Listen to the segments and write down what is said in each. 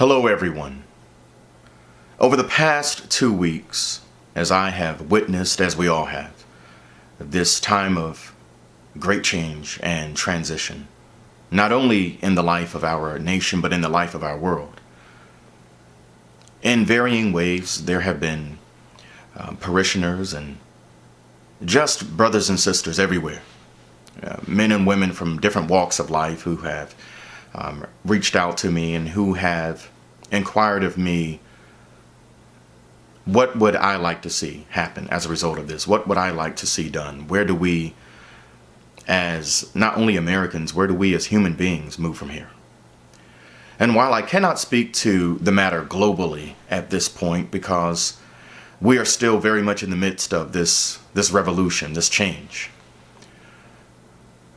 Hello, everyone. Over the past 2 weeks, as I have witnessed, as we all have, this time of great change and transition, not only in the life of our nation, but in the life of our world. In varying ways, there have been parishioners and just brothers and sisters everywhere, men and women from different walks of life who have reached out to me and who have inquired of me, what would I like to see happen as a result of this? What would I like to see done? Where do we, as not only Americans, where do we as human beings move from here? And while I cannot speak to the matter globally at this point, because we are still very much in the midst of this revolution, this change,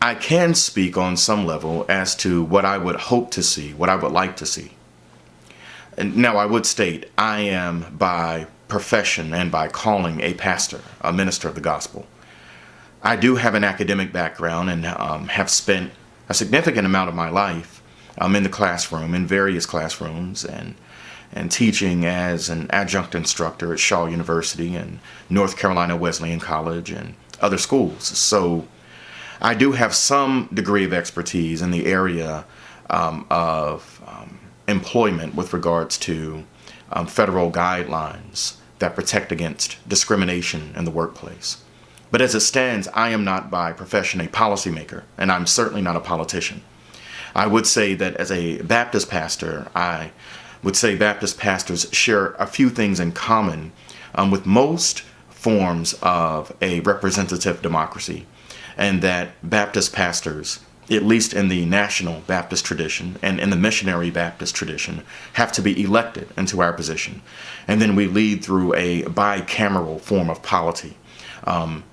I can speak on some level as to what I would hope to see, what I would like to see. And now I would state I am by profession and by calling a pastor, a minister of the gospel. I do have an academic background and have spent a significant amount of my life in the classroom, in various classrooms, and teaching as an adjunct instructor at Shaw University and North Carolina Wesleyan College and other schools. So I do have some degree of expertise in the area of employment with regards to federal guidelines that protect against discrimination in the workplace. But as it stands, I am not by profession a policymaker, and I'm certainly not a politician. I would say that as a Baptist pastor, I would say Baptist pastors share a few things in common with most forms of a representative democracy, and that Baptist pastors, at least in the national Baptist tradition and in the missionary Baptist tradition, have to be elected into our position. And then we lead through a bicameral form of polity,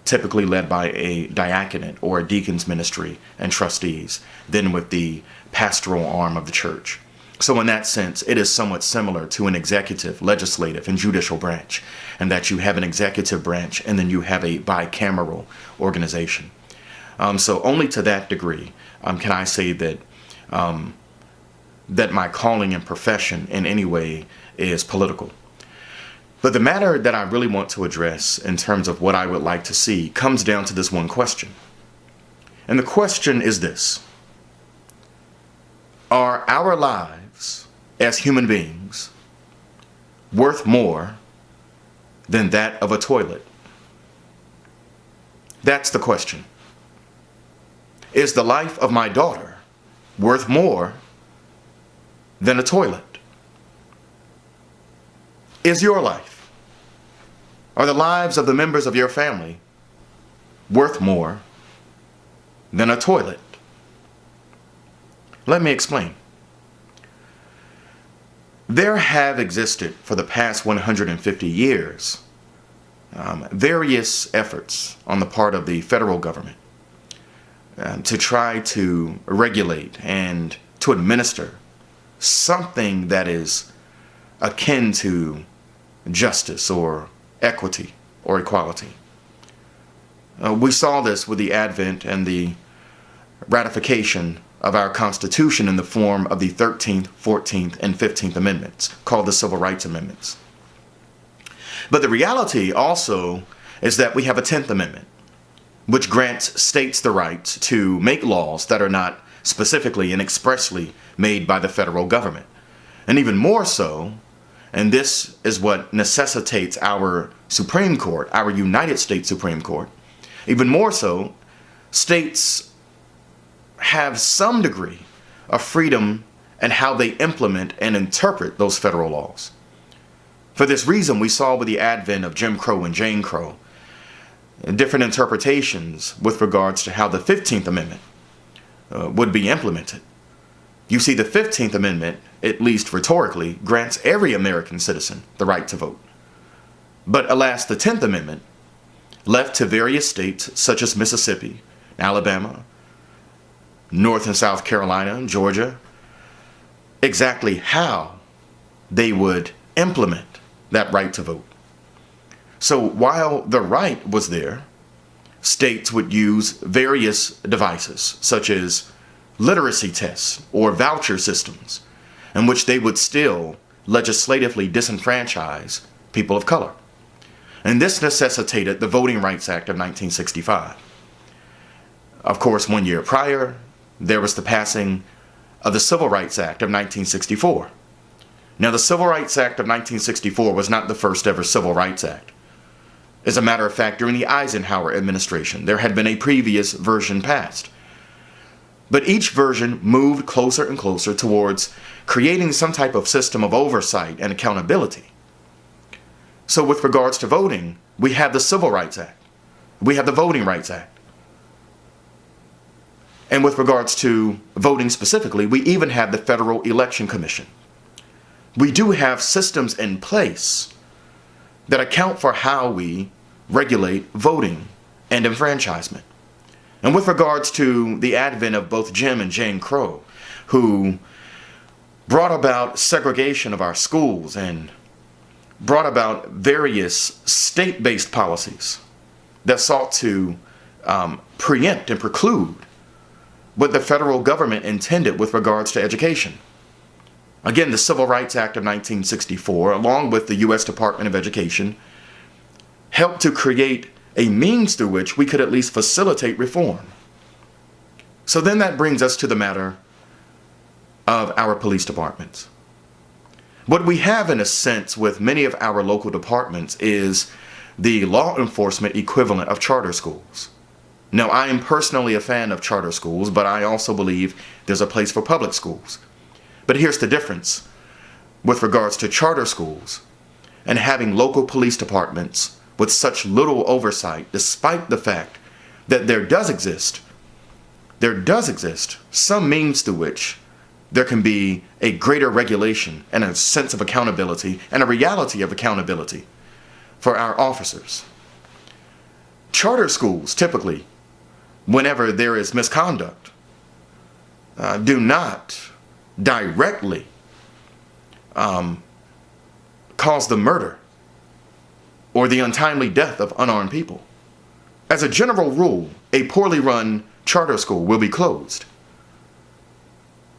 typically led by a diaconate or a deacon's ministry and trustees, then with the pastoral arm of the church. So in that sense, it is somewhat similar to an executive, legislative, and judicial branch, and that you have an executive branch and then you have a bicameral organization. So only to that degree can I say that that my calling and profession in any way is political. But the matter that I really want to address in terms of what I would like to see comes down to this one question. And the question is this: are our lives as human beings worth more than that of a toilet? That's the question. Is the life of my daughter worth more than a toilet? Is your life, are the lives of the members of your family worth more than a toilet? Let me explain. There have existed for the past 150 years various efforts on the part of the federal government to try to regulate and to administer something that is akin to justice or equity or equality. We saw this with the advent and the ratification of our Constitution in the form of the 13th, 14th, and 15th Amendments, called the Civil Rights Amendments. But the reality also is that we have a 10th Amendment, which grants states the right to make laws that are not specifically and expressly made by the federal government. And even more so, and this is what necessitates our Supreme Court, our United States Supreme Court, even more so, states have some degree of freedom in how they implement and interpret those federal laws. For this reason, we saw with the advent of Jim Crow and Jane Crow, different interpretations with regards to how the 15th Amendment would be implemented. You see, the 15th Amendment, at least rhetorically, grants every American citizen the right to vote. But alas, the 10th Amendment left to various states such as Mississippi, Alabama, North and South Carolina, and Georgia, exactly how they would implement that right to vote. So while the right was there, states would use various devices, such as literacy tests or voucher systems, in which they would still legislatively disenfranchise people of color. And this necessitated the Voting Rights Act of 1965. Of course, 1 year prior, there was the passing of the Civil Rights Act of 1964. Now, the Civil Rights Act of 1964 was not the first ever Civil Rights Act. As a matter of fact, during the Eisenhower administration, there had been a previous version passed. But each version moved closer and closer towards creating some type of system of oversight and accountability. So with regards to voting, we have the Civil Rights Act. We have the Voting Rights Act. And with regards to voting specifically, we even have the Federal Election Commission. We do have systems in place that account for how we regulate voting and enfranchisement. And with regards to the advent of both Jim and Jane Crow, who brought about segregation of our schools and brought about various state-based policies that sought to preempt and preclude what the federal government intended with regards to education. Again, the Civil Rights Act of 1964, along with the U.S. Department of Education, helped to create a means through which we could at least facilitate reform. So then that brings us to the matter of our police departments. What we have in a sense with many of our local departments is the law enforcement equivalent of charter schools. Now, I am personally a fan of charter schools, but I also believe there's a place for public schools. But here's the difference with regards to charter schools and having local police departments with such little oversight, despite the fact that there does exist some means through which there can be a greater regulation and a sense of accountability and a reality of accountability for our officers. Charter schools typically, whenever there is misconduct, do not directly cause the murder or the untimely death of unarmed people. As a general rule, a poorly run charter school will be closed.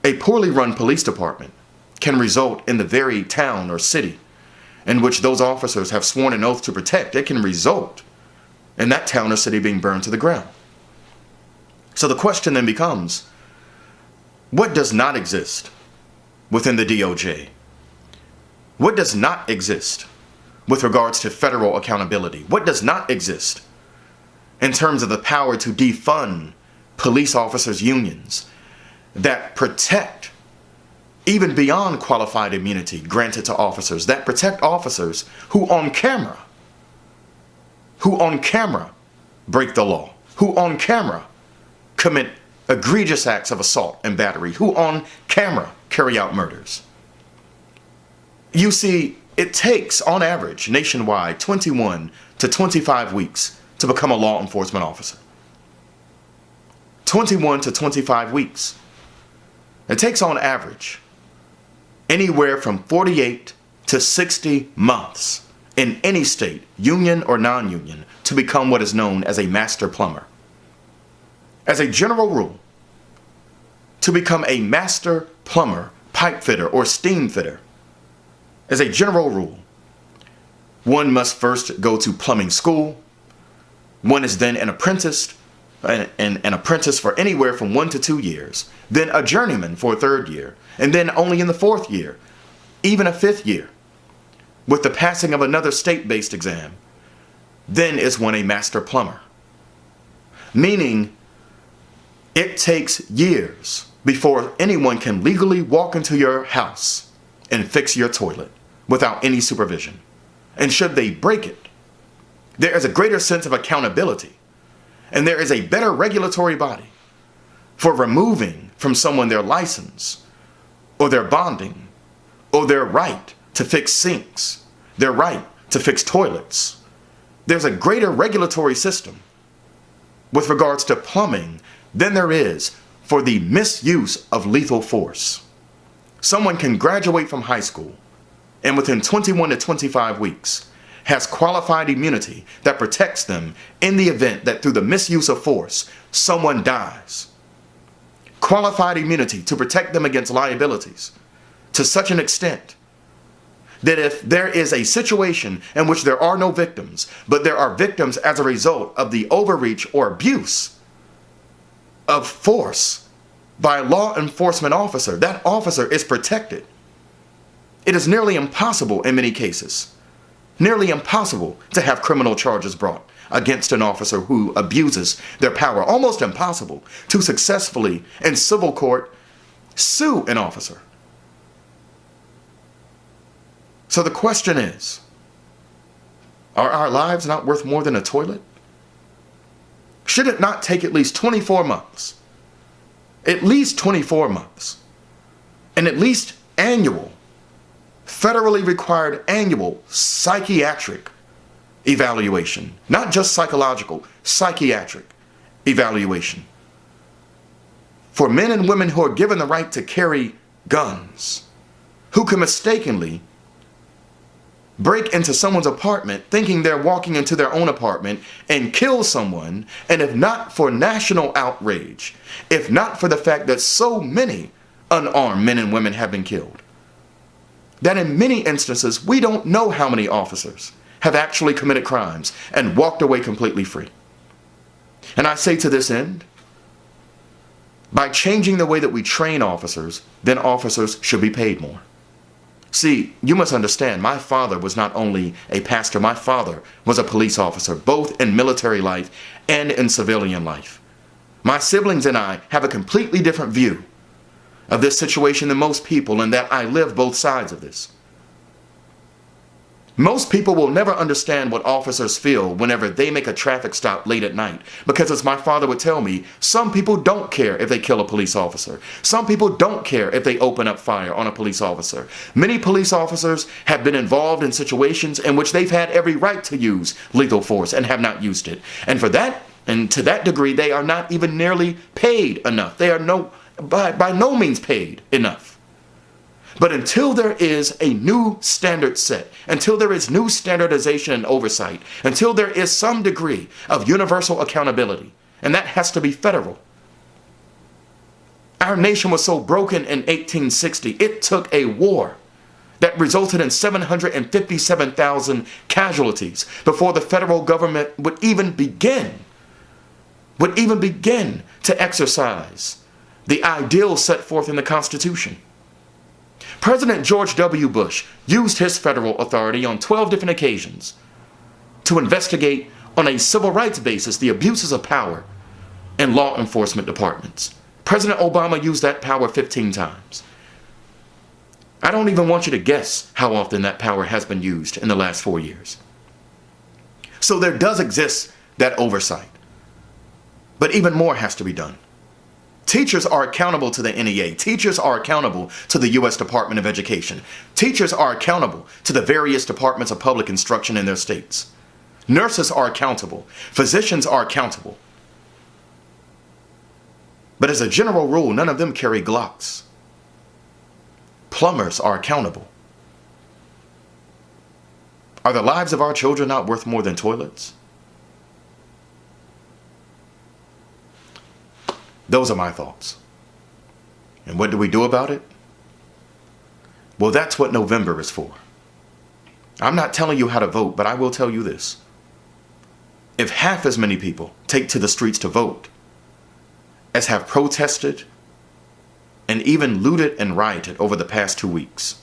A poorly run police department can result in the very town or city in which those officers have sworn an oath to protect. It can result in that town or city being burned to the ground. So the question then becomes, what does not exist within the DOJ? What does not exist with regards to federal accountability? What does not exist in terms of the power to defund police officers' unions that protect, even beyond qualified immunity granted to officers, that protect officers who on camera break the law, who on camera commit egregious acts of assault and battery, who on camera carry out murders? You see, it takes, on average, nationwide, 21 to 25 weeks to become a law enforcement officer. 21 to 25 weeks. It takes, on average, anywhere from 48 to 60 months in any state, union or non-union, to become what is known as a master plumber. As a general rule, to become a master plumber, pipe fitter, or steam fitter, as a general rule, one must first go to plumbing school. One is then an apprentice for anywhere from 1 to 2 years, then a journeyman for a 3rd year, and then only in the 4th year, even a 5th year, with the passing of another state-based exam, then is one a master plumber. Meaning, it takes years before anyone can legally walk into your house and fix your toilet without any supervision. And should they break it, there is a greater sense of accountability, and there is a better regulatory body for removing from someone their license or their bonding or their right to fix sinks, their right to fix toilets. There's a greater regulatory system with regards to plumbing than there is for the misuse of lethal force. Someone can graduate from high school and within 21 to 25 weeks has qualified immunity that protects them in the event that through the misuse of force, someone dies. Qualified immunity to protect them against liabilities, to such an extent that if there is a situation in which there are no victims, but there are victims as a result of the overreach or abuse of force by a law enforcement officer, that officer is protected. It is nearly impossible in many cases, nearly impossible to have criminal charges brought against an officer who abuses their power. Almost impossible to successfully in civil court sue an officer. So the question is, are our lives not worth more than a toilet? Should it not take at least 24 months, at least 24 months, and at least annual, federally required annual psychiatric evaluation, not just psychological, psychiatric evaluation, for men and women who are given the right to carry guns, who can mistakenly break into someone's apartment thinking they're walking into their own apartment and kill someone, and if not for national outrage, if not for the fact that so many unarmed men and women have been killed, that in many instances we don't know how many officers have actually committed crimes and walked away completely free. And I say to this end, by changing the way that we train officers, then officers should be paid more. See, you must understand, my father was not only a pastor, my father was a police officer, both in military life and in civilian life. My siblings and I have a completely different view of this situation than most people, in that I live both sides of this. Most people will never understand what officers feel whenever they make a traffic stop late at night, because as my father would tell me, some people don't care if they kill a police officer. Some people don't care if they open up fire on a police officer. Many police officers have been involved in situations in which they've had every right to use lethal force and have not used it. And for that, and to that degree, they are not even nearly paid enough. They are by no means paid enough. But until there is a new standard set, until there is new standardization and oversight, until there is some degree of universal accountability, and that has to be federal. Our nation was so broken in 1860, it took a war that resulted in 757,000 casualties before the federal government would even begin to exercise the ideals set forth in the Constitution. President George W. Bush used his federal authority on 12 different occasions to investigate on a civil rights basis the abuses of power in law enforcement departments. President Obama used that power 15 times. I don't even want you to guess how often that power has been used in the last 4 years. So there does exist that oversight. But even more has to be done. Teachers are accountable to the NEA. Teachers are accountable to the U.S. Department of Education. Teachers are accountable to the various departments of public instruction in their states. Nurses are accountable. Physicians are accountable. But as a general rule, none of them carry Glocks. Plumbers are accountable. Are the lives of our children not worth more than toilets? Those are my thoughts. And what do we do about it? Well, that's what November is for. I'm not telling you how to vote, but I will tell you this. If half as many people take to the streets to vote as have protested and even looted and rioted over the past 2 weeks,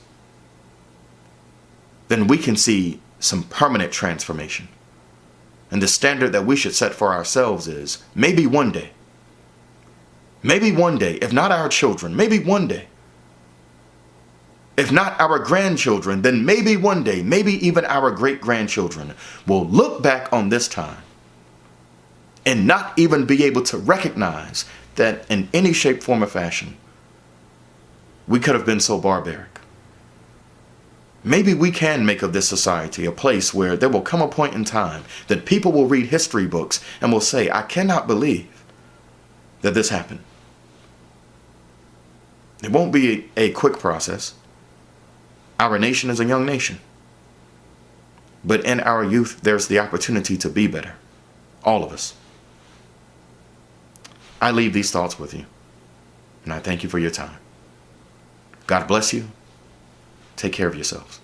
then we can see some permanent transformation. And the standard that we should set for ourselves is maybe one day, if not our children, maybe one day, if not our grandchildren, then maybe one day, maybe even our great-grandchildren will look back on this time and not even be able to recognize that in any shape, form, or fashion, we could have been so barbaric. Maybe we can make of this society a place where there will come a point in time that people will read history books and will say, I cannot believe that this happened. It won't be a quick process. Our nation is a young nation. But in our youth, there's the opportunity to be better. All of us. I leave these thoughts with you. And I thank you for your time. God bless you, Take care of yourselves.